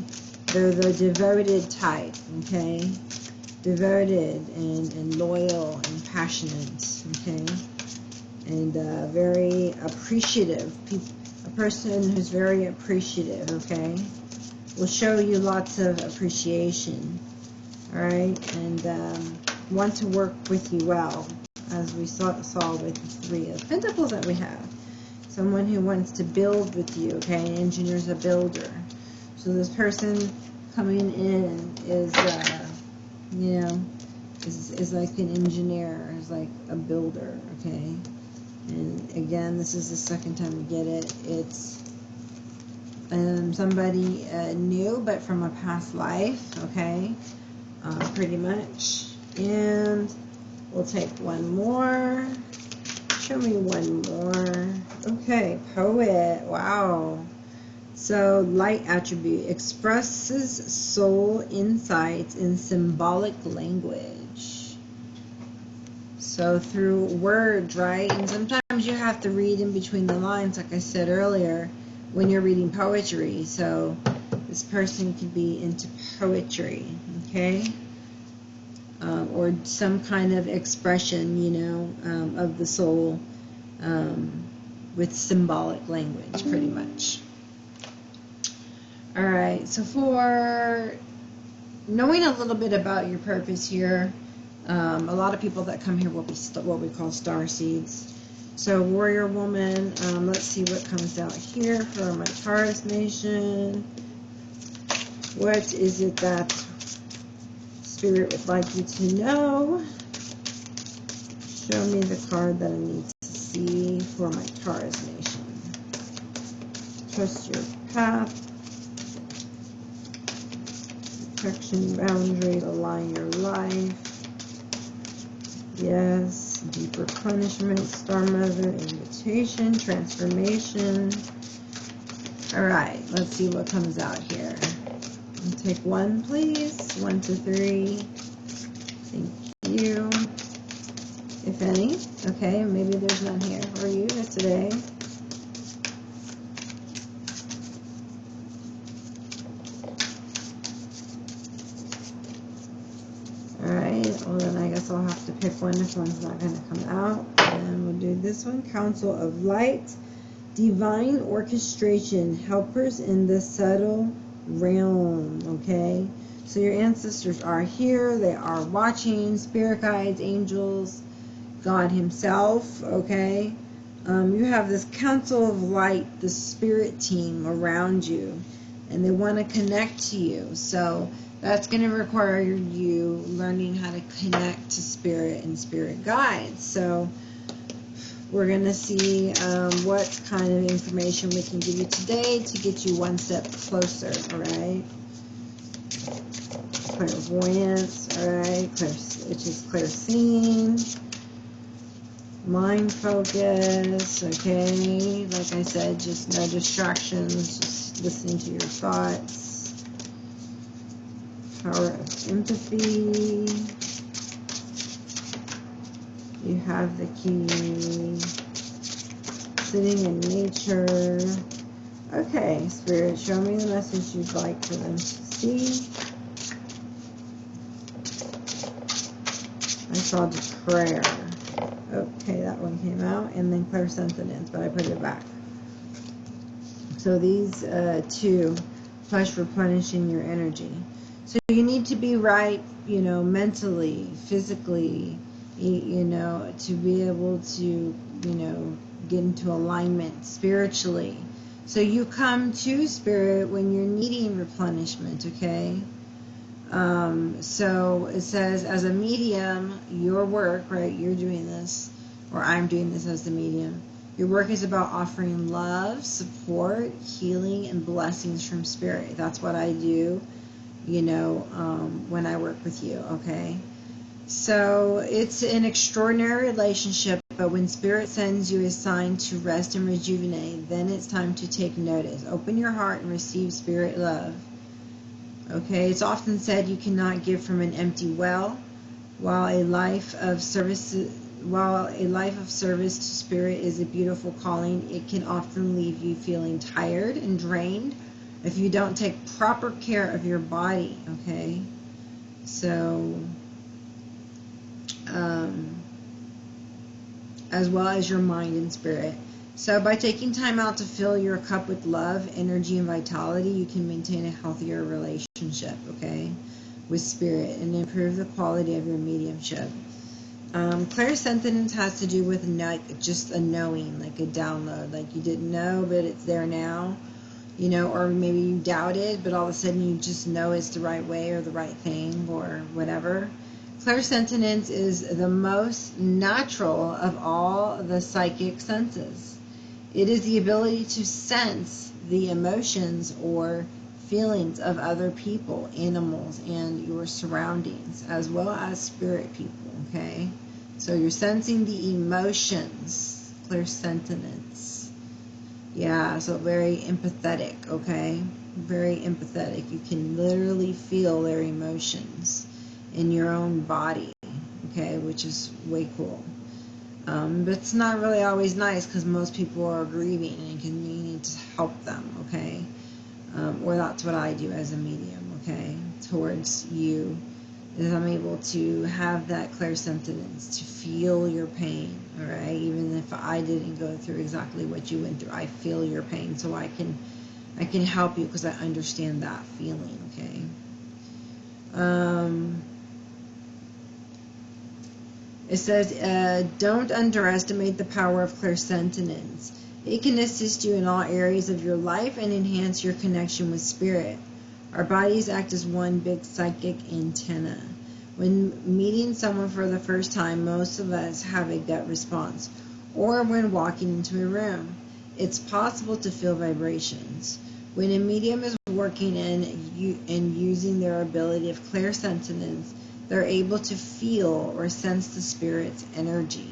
They're the devoted type, okay? devoted and loyal and passionate, okay, and very appreciative. A person who's very appreciative, okay, will show you lots of appreciation, all right, and want to work with you well, as we saw with the Three of Pentacles that we have. Someone who wants to build with you, okay, an engineer's a builder. So this person coming in is, you know, is like an engineer, is like a builder, okay. And again, this is the second time we get it. It's somebody new, but from a past life, okay, pretty much. And we'll take one more. Show me one more. Okay, poet. Wow. So, light attribute expresses soul insights in symbolic language. So, through words, right? And sometimes you have to read in between the lines, like I said earlier, when you're reading poetry. So, this person could be into poetry, okay? Or some kind of expression, you know, of the soul with symbolic language, pretty much. All right, so for knowing a little bit about your purpose here, a lot of people that come here will be what we call star seeds. So warrior woman, let's see what comes out here for my Taurus nation. What is it that Spirit would like you to know? Show me the card that I need to see for my Taurus nation. Trust your path. Protection, boundaries, align your life. Yes. Deeper punishment, Star Mother, invitation, transformation. Alright, let's see what comes out here. Take one, please. 1 to 3. Thank you. If any. Okay, maybe there's none here for you today. Alright, well then I guess I'll have to pick one if one's not going to come out. And we'll do this one. Council of Light. Divine orchestration. Helpers in the subtle realm, okay? So your ancestors are here. They are watching. Spirit guides, angels, God himself, okay? You have this Council of Light, the spirit team around you, and they want to connect to you. So that's going to require you learning how to connect to spirit and spirit guides. So we're going to see what kind of information we can give you today to get you one step closer, all right? Clairvoyance, all right, which is clear seeing. Mind focus, okay? Like I said, just no distractions, just listening to your thoughts. Power of empathy. You have the key. Sitting in nature. Okay, Spirit, show me the message you'd like for them to see. I saw the prayer. Okay, that one came out. And then clairsentience, but I put it back. So these two, plus replenishing your energy. So you need to be right, you know, mentally, physically, you know, to be able to, you know, get into alignment spiritually. So you come to Spirit when you're needing replenishment, okay? So it says, as a medium, your work, right, you're doing this, or I'm doing this as the medium. Your work is about offering love, support, healing, and blessings from Spirit. That's what I do, you know, when I work with you, okay? So it's an extraordinary relationship, but when Spirit sends you a sign to rest and rejuvenate, then it's time to take notice. Open your heart and receive Spirit love. Okay, it's often said you cannot give from an empty well. While a life of service to Spirit is a beautiful calling, it can often leave you feeling tired and drained if you don't take proper care of your body, okay? So as well as your mind and spirit. So by taking time out to fill your cup with love, energy, and vitality, you can maintain a healthier relationship, okay, with spirit and improve the quality of your mediumship. Clairsentience has to do with just a knowing, like a download, like you didn't know, but it's there now, you know, or maybe you doubted, but all of a sudden you just know it's the right way or the right thing or whatever. Clairsentience is the most natural of all the psychic senses. It is the ability to sense the emotions or feelings of other people, animals, and your surroundings, as well as spirit people, okay? So you're sensing the emotions, clairsentience. Yeah, so very empathetic, okay? Very empathetic. You can literally feel their emotions in your own body, okay, which is way cool. But it's not really always nice because most people are grieving and you need to help them, okay? Or that's what I do as a medium, okay, towards you, is I'm able to have that clairsentience, to feel your pain, all right? Even if I didn't go through exactly what you went through, I feel your pain, so I can help you because I understand that feeling, okay? It says, don't underestimate the power of clairsentience. It can assist you in all areas of your life and enhance your connection with spirit. Our bodies act as one big psychic antenna. When meeting someone for the first time, most of us have a gut response, or when walking into a room. It's possible to feel vibrations. When a medium is working and using their ability of clairsentience, they're able to feel or sense the spirit's energy,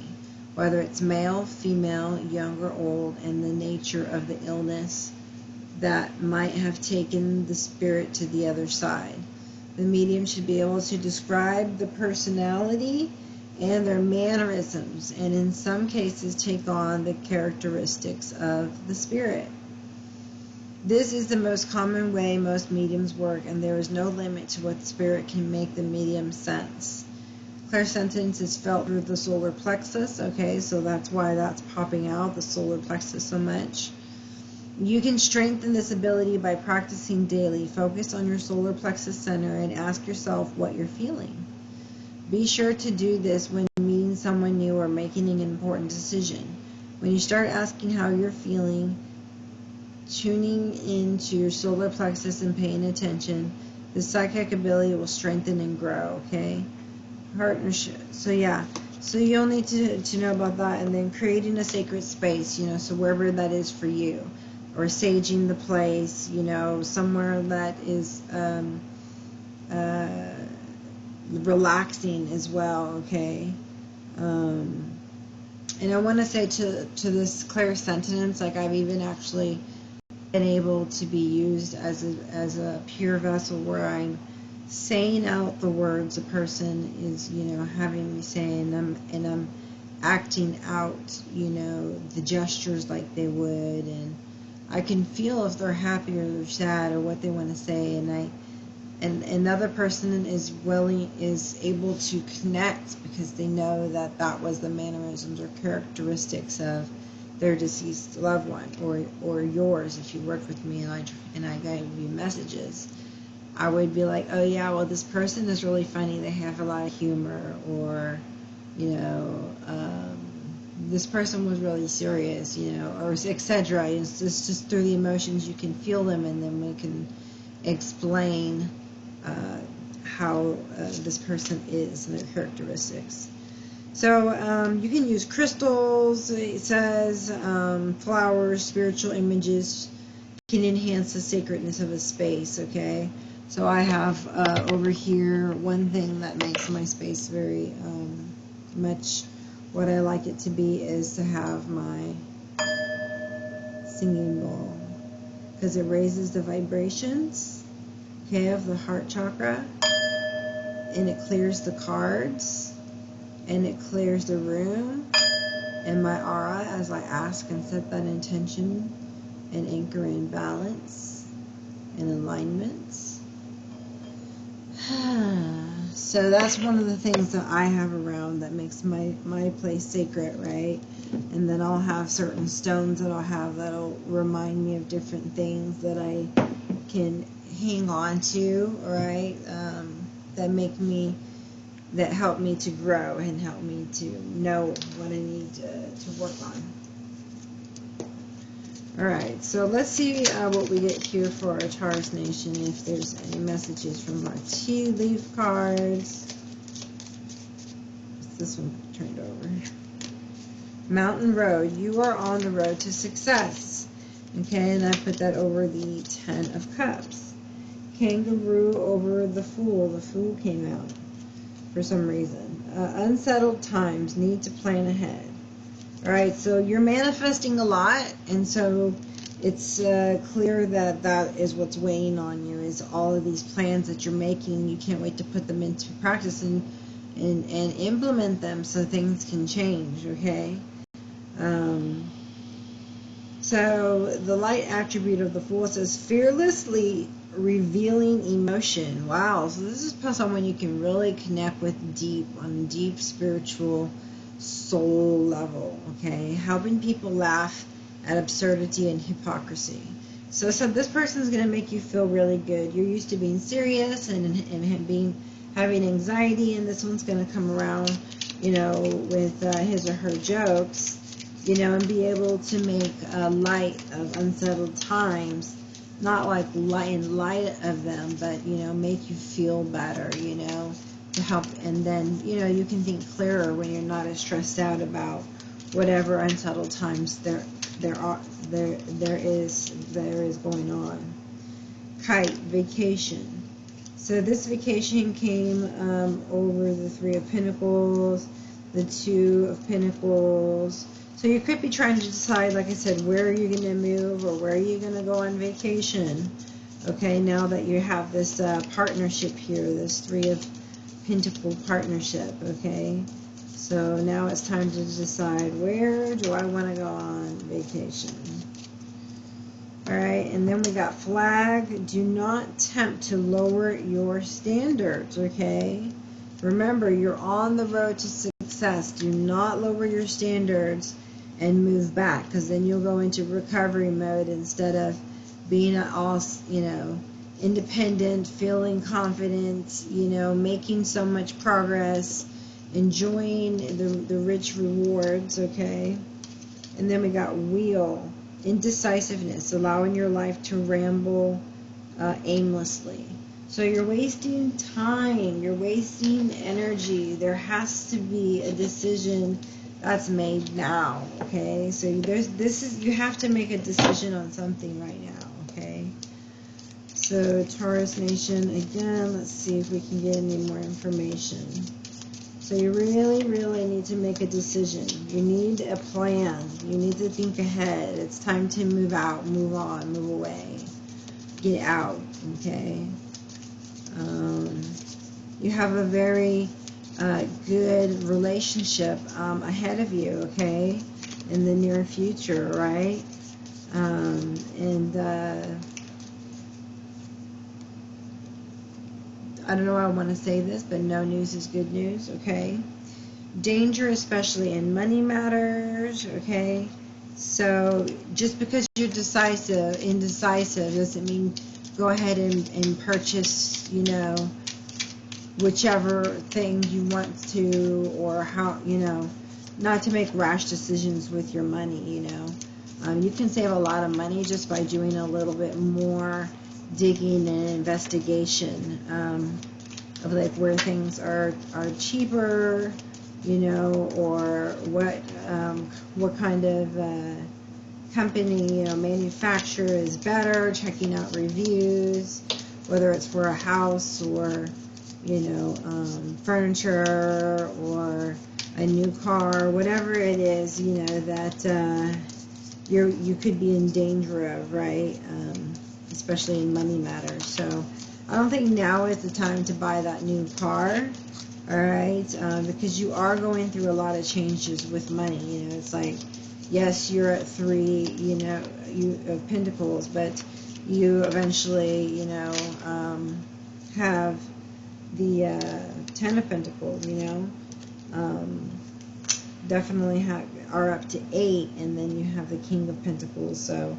whether it's male, female, young, or old, and the nature of the illness that might have taken the spirit to the other side. The medium should be able to describe the personality and their mannerisms, and in some cases take on the characteristics of the spirit. This is the most common way most mediums work, and there is no limit to what the spirit can make the medium sense. Clairsentience is felt through the solar plexus, okay, so that's why that's popping out, the solar plexus, so much. You can strengthen this ability by practicing daily. Focus on your solar plexus center and ask yourself what you're feeling. Be sure to do this when meeting someone new or making an important decision. When you start asking how you're feeling, tuning into your solar plexus and paying attention, the psychic ability will strengthen and grow, okay? Partnership. So yeah, so you'll need to know about that, and then creating a sacred space, you know, so wherever that is for you, or saging the place, you know, somewhere that is relaxing as well, okay? And I want to say to this clairsentience, like I've even actually been able to be used as a pure vessel where I'm saying out the words a person is, you know, having me say, and I'm acting out, you know, the gestures like they would, and I can feel if they're happy or they're sad or what they want to say, and another person is able to connect because they know that was the mannerisms or characteristics of their deceased loved one, or yours if you work with me and I gave you messages. I would be like, oh yeah, well this person is really funny, they have a lot of humor, or you know, this person was really serious, you know, or etc. It's just through the emotions you can feel them, and then we can explain how this person is and their characteristics. So you can use crystals, it says, flowers, spiritual images can enhance the sacredness of a space, okay? So I have over here one thing that makes my space very much what I like it to be is to have my singing bowl, because it raises the vibrations, okay, of the heart chakra, and it clears the cards, and it clears the room and my aura as I ask and set that intention and anchor in balance and alignment. So that's one of the things that I have around that makes my place sacred, right? And then I'll have certain stones that I'll have that'll remind me of different things that I can hang on to, right? That help me to grow and help me to know what I need to work on. Alright, so let's see what we get here for our Taurus Nation, if there's any messages from our tea leaf cards. What's this one turned over? Mountain Road, you are on the road to success. Okay, and I put that over the 10 of Cups. Kangaroo over the Fool came out for some reason. Unsettled times, need to plan ahead. Alright, so you're manifesting a lot, and so it's clear that that is what's weighing on you, is all of these plans that you're making. You can't wait to put them into practice and implement them so things can change, okay? So the light attribute of the Fool says, fearlessly revealing emotion. Wow, so this is someone you can really connect with on a deep spiritual soul level, okay? Helping people laugh at absurdity and hypocrisy. So this person's going to make you feel really good. You're used to being serious and having anxiety, and this one's going to come around, you know, with his or her jokes, you know, and be able to make light of unsettled times. Not like light of them, but, you know, make you feel better, you know, to help. And then, you know, you can think clearer when you're not as stressed out about whatever unsettled times there is going on. Kite, vacation. So this vacation came over the 3 of Pentacles, the 2 of Pentacles. So you could be trying to decide, like I said, where are you going to move or where are you going to go on vacation. Okay, now that you have this partnership here, this 3 of Pentacle partnership, okay? So now it's time to decide, where do I want to go on vacation? Alright, and then we got flag. Do not tempt to lower your standards, okay? Remember, you're on the road to success. Do not lower your standards and move back, because then you'll go into recovery mode instead of being all, you know, independent, feeling confident, you know, making so much progress, enjoying the rich rewards, okay? And then we got wheel, indecisiveness, allowing your life to ramble aimlessly. So you're wasting time, you're wasting energy. There has to be a decision that's made now, okay? So you have to make a decision on something right now, okay? So Taurus Nation, again, let's see if we can get any more information. So you really, really need to make a decision. You need a plan. You need to think ahead. It's time to move out, move on, move away. Get out, okay? You have a very good relationship ahead of you, okay? In the near future, right? I don't know how I want to say this, but no news is good news, okay? Danger, especially in money matters, okay? So just because you're indecisive doesn't mean go ahead and purchase, you know, whichever thing you want to, or how, you know, not to make rash decisions with your money, you know. You can save a lot of money just by doing a little bit more digging and investigation of like where things are cheaper, you know, or what kind of company, you know, manufacturer is better, checking out reviews, whether it's for a house or, you know, furniture or a new car, whatever it is, you know, that you could be in danger of, right? Especially in money matters. So I don't think now is the time to buy that new car, all right? Because you are going through a lot of changes with money. You know, it's like, yes, you're at 3, you know, of Pentacles, but you eventually, you know, have the Ten of Pentacles, you know. Definitely are up to 8, and then you have the King of Pentacles. So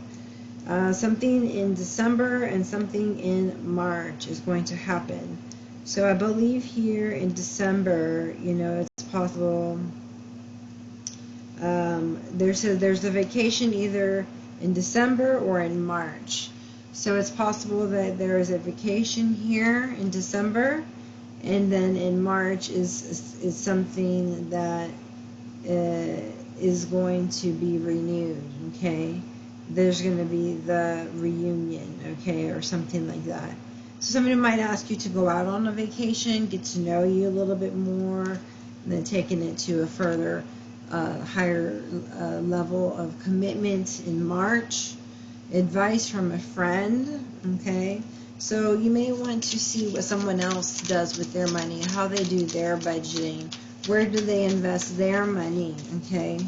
something in December and something in March is going to happen. So I believe here in December, you know, it's possible. There's a vacation either in December or in March. So it's possible that there is a vacation here in December, and then in March is something that is going to be renewed, okay? There's going to be the reunion, okay, or something like that. So somebody might ask you to go out on a vacation, get to know you a little bit more, and then taking it to a further, higher level of commitment in March. Advice from a friend, okay? So you may want to see what someone else does with their money, how they do their budgeting, where do they invest their money, okay?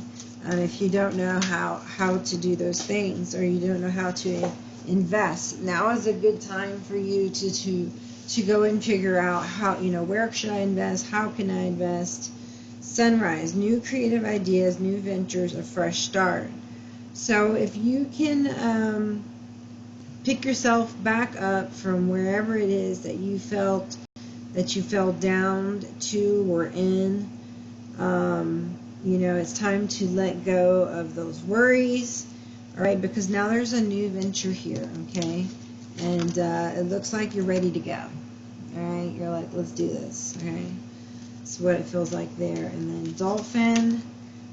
If you don't know how to do those things, or you don't know how to invest, now is a good time for you to go and figure out how, you know, where should I invest, how can I invest. Sunrise, new creative ideas, new ventures, a fresh start. So if you can pick yourself back up from wherever it is that you felt that you fell down to or in, you know, it's time to let go of those worries, all right, because now there's a new venture here, okay, and it looks like you're ready to go, all right, you're like, let's do this, okay, that's what it feels like there. And then Dolphin,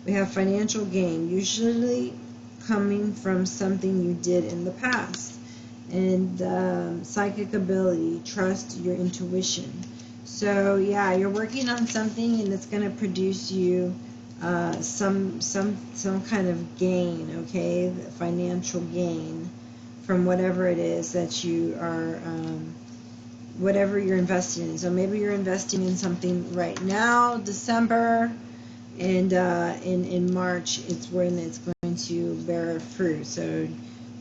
we have financial gain, usually coming from something you did in the past. And psychic ability, trust your intuition. So yeah, you're working on something, and it's going to produce you some kind of gain, okay, financial gain from whatever it is that you are, whatever you're investing in. So maybe you're investing in something right now, December, and in March it's when it's going to bear fruit. So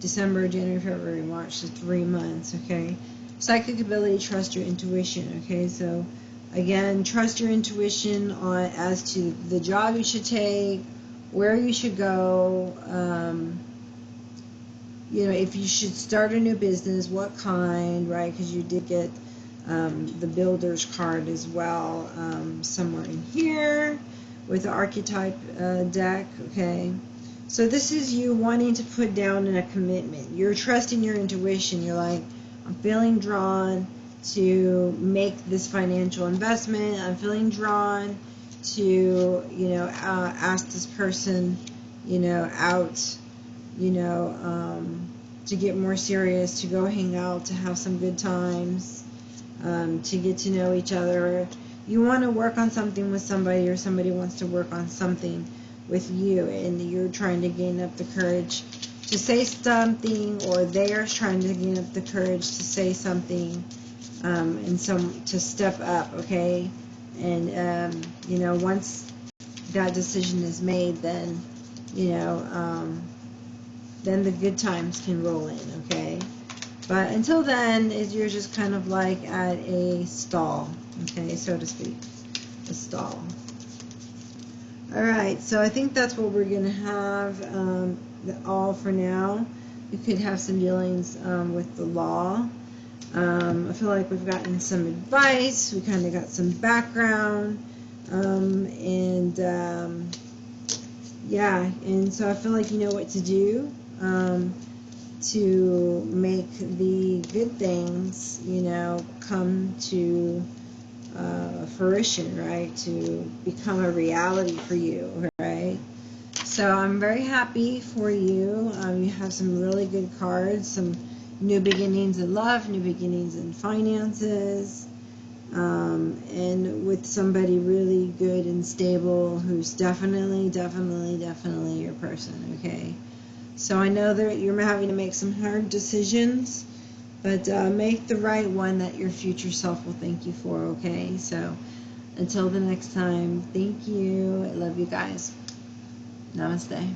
December, January, February, March, so 3 months, okay? Psychic ability, trust your intuition, okay? So, again, trust your intuition as to the job you should take, where you should go, you know, if you should start a new business, what kind, right? Because you did get the builder's card as well, somewhere in here with the archetype deck, okay? So this is you wanting to put down in a commitment. You're trusting your intuition. You're like, I'm feeling drawn to make this financial investment. I'm feeling drawn to, you know, ask this person, you know, out, you know, to get more serious, to go hang out, to have some good times, to get to know each other. You want to work on something with somebody, or somebody wants to work on something with you, and you're trying to gain up the courage to say something, or they are trying to gain up the courage to say something, and to step up, okay? And you know, once that decision is made, then you know, then the good times can roll in, okay? But until then, you're just kind of like at a stall, okay, so to speak, a stall. Alright, so I think that's what we're going to have all for now. We could have some dealings with the law. I feel like we've gotten some advice. We kind of got some background. Yeah, and so I feel like you know what to do to make the good things, you know, come to fruition, right? To become a reality for you, right? So I'm very happy for you. You have some really good cards, some new beginnings in love, new beginnings in finances, and with somebody really good and stable who's definitely your person, okay? So I know that you're having to make some hard decisions, but make the right one that your future self will thank you for, okay? So until the next time, thank you. I love you guys. Namaste.